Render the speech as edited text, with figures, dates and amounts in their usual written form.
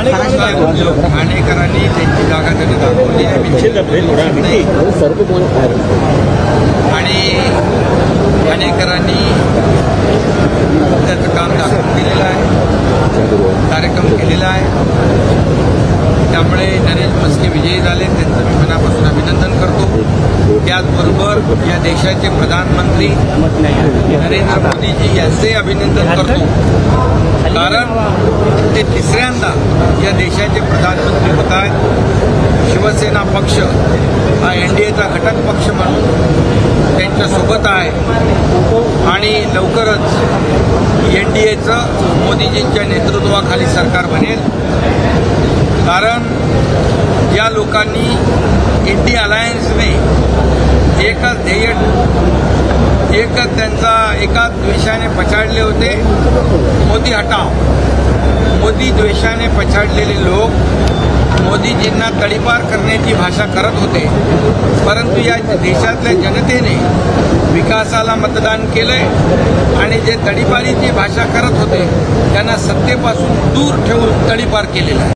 ठाणेकरांनी त्यांची जागा त्यांनी दाखवली आणि ठाणेकरांनी त्याचं काम दाखवून दिलेलं आहे, कार्यक्रम केलेला आहे. त्यामुळे नरेंद्र मस्के विजयी झाले, त्यांचं मी मनापासून अभिनंदन करतो. त्याचबरोबर या देशाचे प्रधानमंत्री नरेंद्र मोदीजी यांचे अभिनंदन करतो, कारण ते तिसऱ्यांदा या देशाचे प्रधानमंत्री होत आहेत. शिवसेना पक्ष हा एनडीएचा घटक पक्ष म्हणून त्यांच्यासोबत आहे आणि लवकरच एनडीएचं मोदीजींच्या नेतृत्वाखाली सरकार बनेल. कारण या लोकांनी इंडिया अलायन्सने एकच ध्येय, एकच त्यांचा एकाच द्वेषाने पछाडले होते, मोदी हटाव. मोदी द्वेषाने पछाडलेले लोक मोदीजींना तडीपार करण्याची भाषा करत होते, परंतु या देशातल्या जनतेने विकासाला मतदान केलंय आणि जे तडीपारीची भाषा करत होते त्यांना सत्तेपासून दूर ठेवून तडीपार केलेलं आहे.